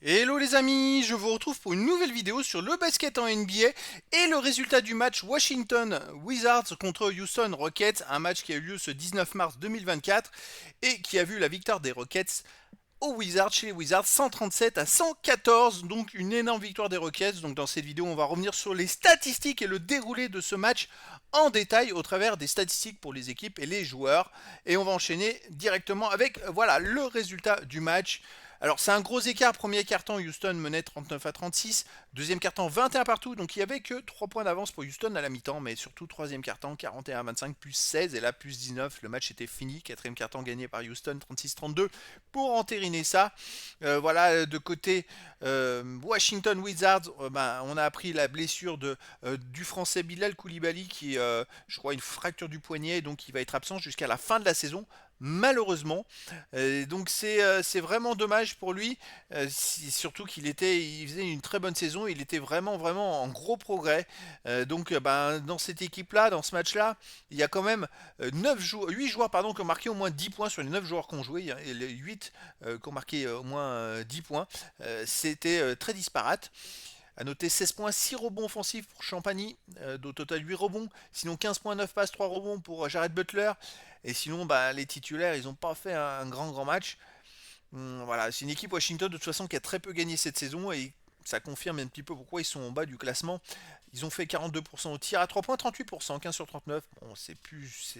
Hello les amis, je vous retrouve pour une nouvelle vidéo sur le basket en NBA et le résultat du match Washington Wizards contre Houston Rockets, un match qui a eu lieu ce 19 mars 2024 et qui a vu la victoire des Rockets aux Wizards, chez les Wizards, 137 à 114, donc une énorme victoire des Rockets. Donc dans cette vidéo, on va revenir sur les statistiques et le déroulé de ce match en détail au travers des statistiques pour les équipes et les joueurs. Et on va enchaîner directement avec voilà le résultat du match. Alors c'est un gros écart, premier quart-temps, Houston menait 39 à 36, deuxième quart-temps 21 partout, donc il n'y avait que 3 points d'avance pour Houston à la mi-temps, mais surtout troisième quart-temps 41 à 25 plus 16 et là plus 19, le match était fini, quatrième quart-temps gagné par Houston 36-32 pour entériner ça. Voilà, de côté Washington Wizards, on a appris la blessure du français Bilal Koulibaly qui, je crois, une fracture du poignet, donc il va être absent jusqu'à la fin de la saison malheureusement. Donc c'est vraiment dommage pour lui, surtout il faisait une très bonne saison, il était vraiment en gros progrès. Dans cette équipe-là, dans ce match-là, il y a quand même 8 joueurs pardon, qui ont marqué au moins 10 points sur les 9 joueurs qui ont joué, et les 8 qui ont marqué au moins 10 points. C'était très disparate. À noter 16 points, 6 rebonds offensifs pour Champagny, au total 8 rebonds. Sinon 15 points, 9 passes, 3 rebonds pour Jared Butler. Et sinon, les titulaires, ils n'ont pas fait un grand match. Voilà, c'est une équipe Washington de toute façon qui a très peu gagné cette saison et ça confirme un petit peu pourquoi ils sont en bas du classement. Ils ont fait 42% au tir à 3 points, 38%, 15 sur 39. Bon, c'est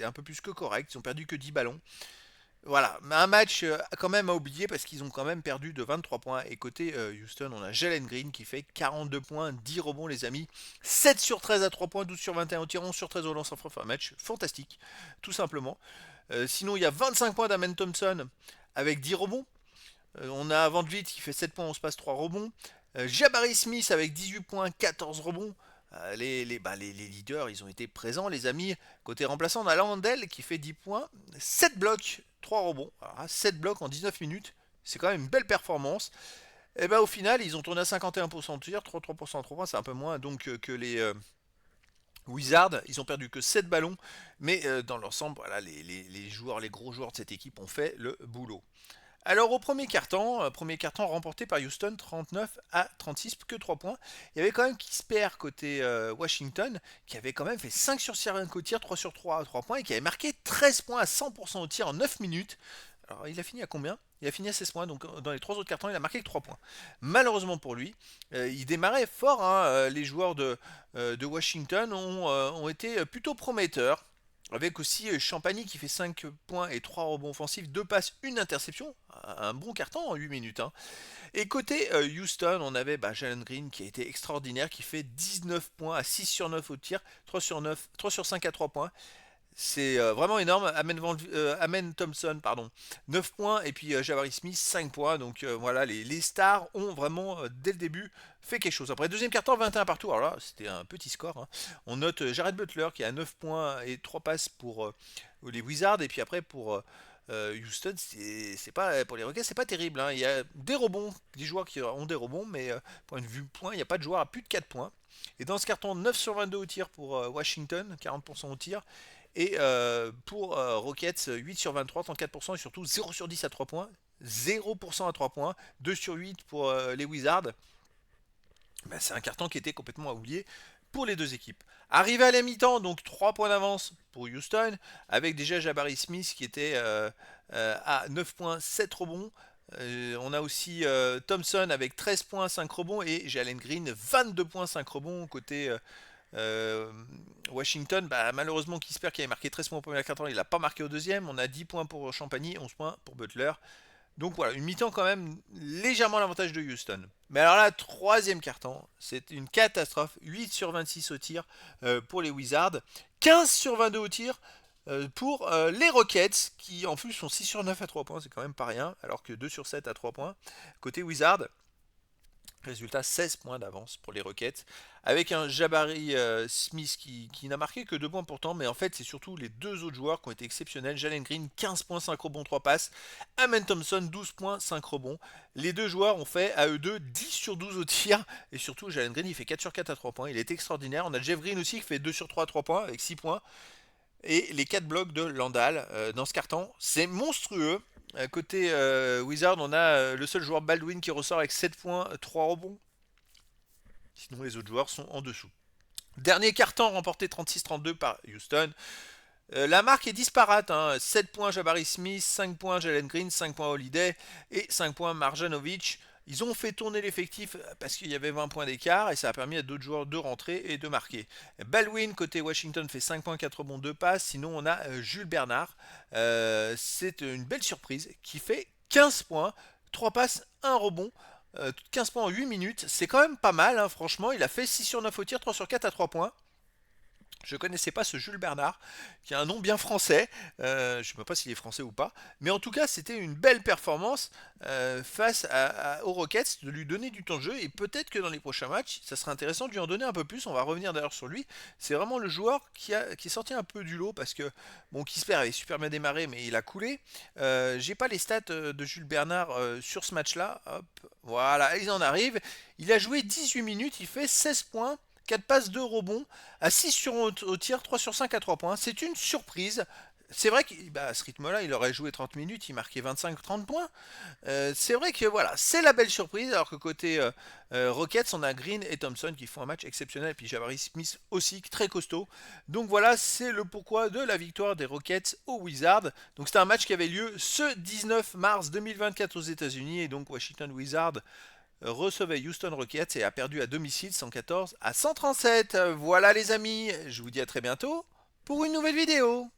un peu plus que correct. Ils ont perdu que 10 ballons. Voilà, mais un match quand même à oublier parce qu'ils ont quand même perdu de 23 points. Et côté Houston, on a Jalen Green qui fait 42 points, 10 rebonds les amis. 7 sur 13 à 3 points, 12 sur 21 au tir, 11 sur 13 au lance franc. Un match fantastique, tout simplement. Sinon, il y a 25 points d'Amen Thompson avec 10 rebonds. On a Van Vliet qui fait 7 points, 11 passes, 3 rebonds. Jabari Smith avec 18 points, 14 rebonds. Les leaders, ils ont été présents, les amis. Côté remplaçant, on a Landell qui fait 10 points, 7 blocs, 3 rebonds. Alors, 7 blocs en 19 minutes, c'est quand même une belle performance. Et au final, ils ont tourné à 51% de tir, 33% de 3 points, c'est un peu moins donc que les Wizards. Ils ont perdu que 7 ballons, mais dans l'ensemble, voilà, les joueurs, les gros joueurs de cette équipe ont fait le boulot. Alors au premier carton remporté par Houston 39 à 36, que 3 points. Il y avait quand même Kisper côté Washington qui avait quand même fait 5 sur 5 au tir, 3 sur 3 à 3 points et qui avait marqué 13 points à 100% au tir en 9 minutes. Alors il a fini à combien? Il a fini à 16 points, donc dans les 3 autres cartons il a marqué que 3 points. Malheureusement pour lui, il démarrait fort, hein, les joueurs de Washington ont été plutôt prometteurs. Avec aussi Champagny qui fait 5 points et 3 rebonds offensifs, 2 passes, une interception. Un bon carton en 8 minutes. Hein. Et côté Houston, on avait Jalen Green qui a été extraordinaire, qui fait 19 points à 6 sur 9 au tir, 3 sur 9, 3 sur 5 à 3 points. C'est vraiment énorme. Amen Thompson, pardon, 9 points. Et puis Jabari Smith, 5 points. Donc voilà, les stars ont vraiment, dès le début, fait quelque chose. Après, deuxième quart-temps, 21 partout. Alors là, c'était un petit score. Hein. On note Jared Butler qui a 9 points et 3 passes pour les Wizards. Et puis après, pour Houston, c'est pas, pour les Rockets, c'est pas terrible. Hein. Il y a des rebonds, des joueurs qui ont des rebonds. Mais point de vue point, il n'y a pas de joueur à plus de 4 points. Et dans ce carton, 9 sur 22 au tir pour Washington, 40% au tir. Et pour Rockets, 8 sur 23, 34% et surtout 0 sur 10 à 3 points. 0% à 3 points, 2 sur 8 pour les Wizards. C'est un carton qui était complètement à oublier pour les deux équipes. Arrivé à la mi-temps, donc 3 points d'avance pour Houston, avec déjà Jabari Smith qui était à 9 points, 7 rebonds. On a aussi Thompson avec 13 points, 5 rebonds et Jalen Green 22 points, 5 rebonds côté Washington. Malheureusement Kisper qui avait marqué 13 points au premier quart-temps, il n'a pas marqué au deuxième. On a 10 points pour Champagny, 11 points pour Butler. Donc voilà, une mi-temps quand même légèrement à l'avantage de Houston. Mais alors là, troisième carton, c'est une catastrophe. 8 sur 26 au tir pour les Wizards. 15 sur 22 au tir pour les Rockets, qui en plus sont 6 sur 9 à 3 points, c'est quand même pas rien, alors que 2 sur 7 à 3 points. Côté Wizards, résultat 16 points d'avance pour les Rockets, avec un Jabari Smith qui n'a marqué que 2 points pourtant, mais en fait c'est surtout les deux autres joueurs qui ont été exceptionnels. Jalen Green 15 points, 5 rebonds, 3 passes. Amen Thompson 12 points, 5 rebonds. Les deux joueurs ont fait à eux deux 10 sur 12 au tir, et surtout Jalen Green il fait 4 sur 4 à 3 points, il est extraordinaire. On a Jeff Green aussi qui fait 2 sur 3 à 3 points avec 6 points. Et les 4 blocs de Landal dans ce carton, c'est monstrueux. Côté Wizard, on a le seul joueur Baldwin qui ressort avec 7 points, 3 rebonds. Sinon, les autres joueurs sont en dessous. Dernier carton remporté 36-32 par Houston. La marque est disparate, hein. 7 points Jabari Smith, 5 points Jalen Green, 5 points Holiday et 5 points Marjanovic. Ils ont fait tourner l'effectif parce qu'il y avait 20 points d'écart et ça a permis à d'autres joueurs de rentrer et de marquer. Baldwin côté Washington fait 5 points, 4 rebonds, 2 passes. Sinon on a Jules Bernard. C'est une belle surprise qui fait 15 points, 3 passes, 1 rebond. 15 points en 8 minutes, c'est quand même pas mal, hein, franchement. Il a fait 6 sur 9 au tir, 3 sur 4 à 3 points. Je ne connaissais pas ce Jules Bernard, qui a un nom bien français. Je ne sais même pas s'il est français ou pas. Mais en tout cas, c'était une belle performance face aux Rockets, de lui donner du temps de jeu. Et peut-être que dans les prochains matchs, ça serait intéressant de lui en donner un peu plus. On va revenir d'ailleurs sur lui. C'est vraiment le joueur qui est sorti un peu du lot parce que, bon, Kisper avait super bien démarré, mais il a coulé. J'ai pas les stats de Jules Bernard sur ce match-là. Hop, voilà, ils en arrivent. Il a joué 18 minutes, il fait 16 points. 4 passes, 2 rebonds, à 6 sur au tir, 3 sur 5 à 3 points. C'est une surprise. C'est vrai qu'à ce rythme-là, il aurait joué 30 minutes, il marquait 25-30 points. C'est vrai que voilà, c'est la belle surprise, alors que côté Rockets, on a Green et Thompson qui font un match exceptionnel, et puis Jabari Smith aussi, très costaud. Donc voilà, c'est le pourquoi de la victoire des Rockets aux Wizards. Donc c'était un match qui avait lieu ce 19 mars 2024 aux États-Unis, et donc Washington Wizards recevait Houston Rockets et a perdu à domicile 114 à 137. Voilà les amis, je vous dis à très bientôt pour une nouvelle vidéo.